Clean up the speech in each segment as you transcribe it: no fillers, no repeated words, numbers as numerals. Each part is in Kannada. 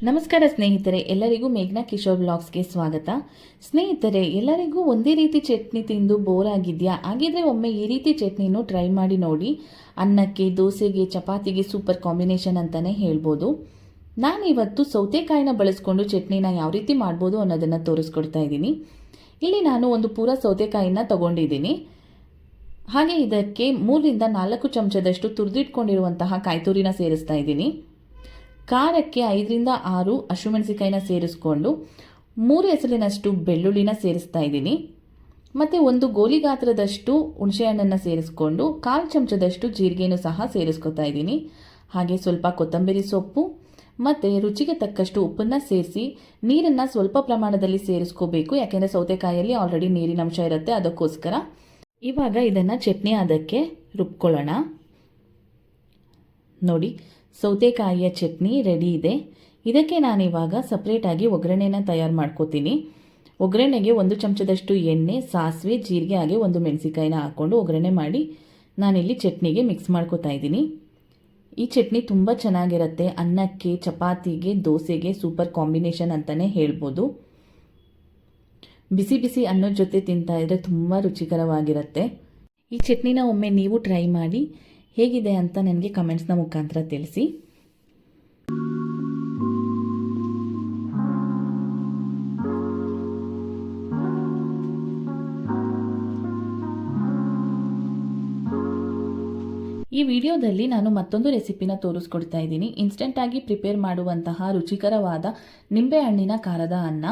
ನಮಸ್ಕಾರ ಸ್ನೇಹಿತರೆ, ಎಲ್ಲರಿಗೂ ಮೇಘ್ನಾ ಕಿಶೋರ್ ಬ್ಲಾಗ್ಸ್ಗೆ ಸ್ವಾಗತ. ಸ್ನೇಹಿತರೆ, ಎಲ್ಲರಿಗೂ ಒಂದೇ ರೀತಿ ಚಟ್ನಿ ತಿಂದು ಬೋರ್ ಆಗಿದೆಯಾ? ಹಾಗಿದ್ರೆ ಒಮ್ಮೆ ಈ ರೀತಿ ಚಟ್ನಿನೂ ಟ್ರೈ ಮಾಡಿ ನೋಡಿ. ಅನ್ನಕ್ಕೆ, ದೋಸೆಗೆ, ಚಪಾತಿಗೆ ಸೂಪರ್ ಕಾಂಬಿನೇಷನ್ ಅಂತಲೇ ಹೇಳ್ಬೋದು. ನಾನಿವತ್ತು ಸೌತೆಕಾಯಿನ ಬಳಸ್ಕೊಂಡು ಚಟ್ನಿನ ಯಾವ ರೀತಿ ಮಾಡ್ಬೋದು ಅನ್ನೋದನ್ನು ತೋರಿಸ್ಕೊಡ್ತಾ ಇದ್ದೀನಿ. ಇಲ್ಲಿ ನಾನು ಒಂದು ಪೂರ ಸೌತೆಕಾಯಿನ ತಗೊಂಡಿದ್ದೀನಿ. ಹಾಗೆ ಇದಕ್ಕೆ 3ರಿಂದ 4 ಚಮಚದಷ್ಟು ತುರಿದಿಟ್ಕೊಂಡಿರುವಂತಹ ಕಾಯ್ತುರಿನ ಸೇರಿಸ್ತಾ ಇದ್ದೀನಿ. ಖಾರಕ್ಕೆ 5ರಿಂದ 6 ಹಸಿಮೆಣಸಿಕಾಯಿನ ಸೇರಿಸ್ಕೊಂಡು 3 ಎಸಳಿನಷ್ಟು ಬೆಳ್ಳುಳ್ಳಿನ ಸೇರಿಸ್ತಾ ಇದ್ದೀನಿ. ಮತ್ತು ಒಂದು ಗೋಲಿ ಗಾತ್ರದಷ್ಟು ಹುಣಸೆಹಣ್ಣನ್ನು ಸೇರಿಸ್ಕೊಂಡು 1/4 ಚಮಚದಷ್ಟು ಜೀರಿಗೆನೂ ಸಹ ಸೇರಿಸ್ಕೊತಾ ಇದ್ದೀನಿ. ಹಾಗೆ ಸ್ವಲ್ಪ ಕೊತ್ತಂಬರಿ ಸೊಪ್ಪು ಮತ್ತು ರುಚಿಗೆ ತಕ್ಕಷ್ಟು ಉಪ್ಪನ್ನು ಸೇರಿಸಿ ನೀರನ್ನು ಸ್ವಲ್ಪ ಪ್ರಮಾಣದಲ್ಲಿ ಸೇರಿಸ್ಕೋಬೇಕು. ಯಾಕೆಂದರೆ ಸೌತೆಕಾಯಲ್ಲಿ ಆಲ್ರೆಡಿ ನೀರಿನ ಅಂಶ ಇರುತ್ತೆ, ಅದಕ್ಕೋಸ್ಕರ. ಇವಾಗ ಇದನ್ನು ಚಟ್ನಿ ಅದಕ್ಕೆ ರುಬ್ಕೊಳ್ಳೋಣ. ನೋಡಿ, ಸೌತೆಕಾಯಿಯ ಚಟ್ನಿ ರೆಡಿ ಇದೆ. ಇದಕ್ಕೆ ನಾನಿವಾಗ ಸಪ್ರೇಟಾಗಿ ಒಗ್ಗರಣೆನ ತಯಾರು ಮಾಡ್ಕೋತೀನಿ. ಒಗ್ಗರಣೆಗೆ 1 ಚಮಚದಷ್ಟು ಎಣ್ಣೆ, ಸಾಸಿವೆ, ಜೀರಿಗೆ ಹಾಗೆ 1 ಮೆಣಸಿಕಾಯಿನ ಹಾಕ್ಕೊಂಡು ಒಗ್ಗರಣೆ ಮಾಡಿ ನಾನಿಲ್ಲಿ ಚಟ್ನಿಗೆ ಮಿಕ್ಸ್ ಮಾಡ್ಕೋತಾ ಇದ್ದೀನಿ. ಈ ಚಟ್ನಿ ತುಂಬ ಚೆನ್ನಾಗಿರುತ್ತೆ. ಅನ್ನಕ್ಕೆ, ಚಪಾತಿಗೆ, ದೋಸೆಗೆ ಸೂಪರ್ ಕಾಂಬಿನೇಷನ್ ಅಂತಲೇ ಹೇಳ್ಬೋದು. ಬಿಸಿ ಬಿಸಿ ಅನ್ನದ ಜೊತೆ ತಿಂತಾ ಇದ್ರೆ ತುಂಬ ರುಚಿಕರವಾಗಿರುತ್ತೆ. ಈ ಚಟ್ನಿನ ಒಮ್ಮೆ ನೀವು ಟ್ರೈ ಮಾಡಿ ಹೇಗಿದೆ ಅಂತ ನನಗೆ ಕಮೆಂಟ್ಸ್ನ ಮುಖಾಂತರ ತಿಳಿಸಿ. ಈ ವಿಡಿಯೋದಲ್ಲಿ ನಾನು ಮತ್ತೊಂದು ರೆಸಿಪಿನ ತೋರಿಸ್ಕೊಡ್ತಾ ಇದ್ದೀನಿ. ಇನ್ಸ್ಟೆಂಟಾಗಿ ಪ್ರಿಪೇರ್ ಮಾಡುವಂತಹ ರುಚಿಕರವಾದ ನಿಂಬೆಹಣ್ಣಿನ ಖಾರದ ಅನ್ನ.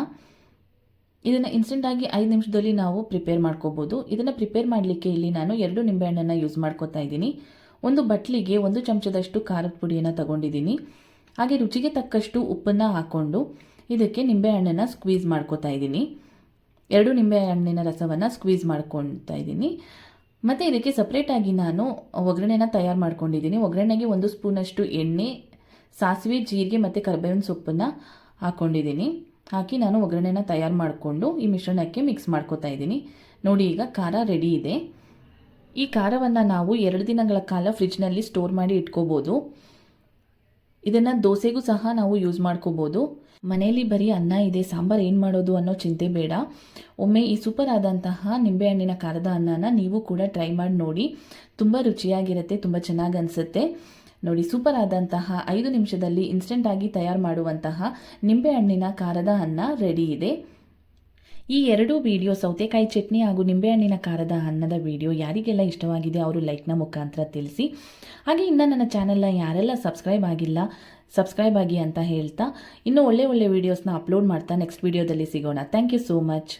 ಇದನ್ನು ಇನ್ಸ್ಟೆಂಟಾಗಿ 5 ನಿಮಿಷದಲ್ಲಿ ನಾವು ಪ್ರಿಪೇರ್ ಮಾಡ್ಕೋಬೋದು. ಇದನ್ನು ಪ್ರಿಪೇರ್ ಮಾಡಲಿಕ್ಕೆ ಇಲ್ಲಿ ನಾನು 2 ನಿಂಬೆಹಣ್ಣನ್ನು ಯೂಸ್ ಮಾಡ್ಕೋತಾ ಇದ್ದೀನಿ. ಒಂದು ಬಟ್ಲಿಗೆ 1 ಚಮಚದಷ್ಟು ಖಾರದ ಪುಡಿಯನ್ನು ತಗೊಂಡಿದ್ದೀನಿ. ಹಾಗೆ ರುಚಿಗೆ ತಕ್ಕಷ್ಟು ಉಪ್ಪನ್ನು ಹಾಕ್ಕೊಂಡು ಇದಕ್ಕೆ ನಿಂಬೆಹಣ್ಣನ್ನು ಸ್ಕ್ವೀಸ್ ಮಾಡ್ಕೋತಾ ಇದ್ದೀನಿ. 2 ನಿಂಬೆಹಣ್ಣಿನ ರಸವನ್ನು ಸ್ಕ್ವೀಸ್ ಮಾಡ್ಕೊತಾ ಇದ್ದೀನಿ. ಮತ್ತು ಇದಕ್ಕೆ ಸಪ್ರೇಟಾಗಿ ನಾನು ಒಗ್ಗರಣೆನ ತಯಾರು ಮಾಡ್ಕೊಂಡಿದ್ದೀನಿ. ಒಗ್ಗರಣೆಗೆ 1 ಸ್ಪೂನಷ್ಟು ಎಣ್ಣೆ, ಸಾಸಿವೆ, ಜೀರಿಗೆ ಮತ್ತು ಕರಿಬೇವಿನ ಸೊಪ್ಪನ್ನು ಹಾಕ್ಕೊಂಡಿದ್ದೀನಿ. ಹಾಕಿ ನಾನು ಒಗ್ಗರಣೆನ ತಯಾರು ಮಾಡಿಕೊಂಡು ಈ ಮಿಶ್ರಣಕ್ಕೆ ಮಿಕ್ಸ್ ಮಾಡ್ಕೋತಾ ಇದ್ದೀನಿ. ನೋಡಿ, ಈಗ ಖಾರ ರೆಡಿ ಇದೆ. ಈ ಖಾರವನ್ನು ನಾವು 2 ದಿನಗಳ ಕಾಲ ಫ್ರಿಜ್ನಲ್ಲಿ ಸ್ಟೋರ್ ಮಾಡಿ ಇಟ್ಕೋಬೋದು. ಇದನ್ನು ದೋಸೆಗೂ ಸಹ ನಾವು ಯೂಸ್ ಮಾಡ್ಕೋಬೋದು. ಮನೆಯಲ್ಲಿ ಬರೀ ಅನ್ನ ಇದೆ, ಸಾಂಬಾರು ಏನು ಮಾಡೋದು ಅನ್ನೋ ಚಿಂತೆ ಬೇಡ. ಒಮ್ಮೆ ಈ ಸೂಪರ್ ಆದಂತಹ ನಿಂಬೆಹಣ್ಣಿನ ಖಾರದ ಅನ್ನನ ನೀವು ಕೂಡ ಟ್ರೈ ಮಾಡಿ ನೋಡಿ. ತುಂಬ ರುಚಿಯಾಗಿರುತ್ತೆ, ತುಂಬ ಚೆನ್ನಾಗಿ ಅನಿಸುತ್ತೆ. ನೋಡಿ, ಸೂಪರ್ ಆದಂತಹ 5 ನಿಮಿಷದಲ್ಲಿ ಇನ್ಸ್ಟೆಂಟಾಗಿ ತಯಾರು ಮಾಡುವಂತಹ ನಿಂಬೆಹಣ್ಣಿನ ಖಾರದ ಅನ್ನ ರೆಡಿ ಇದೆ. ಈ 2 ವಿಡಿಯೋ, ಸೌತೆಕಾಯಿ ಚಟ್ನಿ ಹಾಗೂ ನಿಂಬೆಹಣ್ಣಿನ ಖಾರದ ಅನ್ನದ ವಿಡಿಯೋ ಯಾರಿಗೆಲ್ಲ ಇಷ್ಟವಾಗಿದೆ ಅವರು ಲೈಕ್ನ ಮುಖಾಂತರ ತಿಳಿಸಿ. ಹಾಗೆ ಇನ್ನು ನನ್ನ ಚಾನಲ್ನ ಯಾರೆಲ್ಲ ಸಬ್ಸ್ಕ್ರೈಬ್ ಆಗಿಲ್ಲ, ಸಬ್ಸ್ಕ್ರೈಬ್ ಆಗಿ ಅಂತ ಹೇಳ್ತಾ ಇನ್ನೂ ಒಳ್ಳೆ ವಿಡಿಯೋಸ್ನ ಅಪ್ಲೋಡ್ ಮಾಡ್ತಾ ನೆಕ್ಸ್ಟ್ ವಿಡಿಯೋದಲ್ಲಿ ಸಿಗೋಣ. Thank you so much.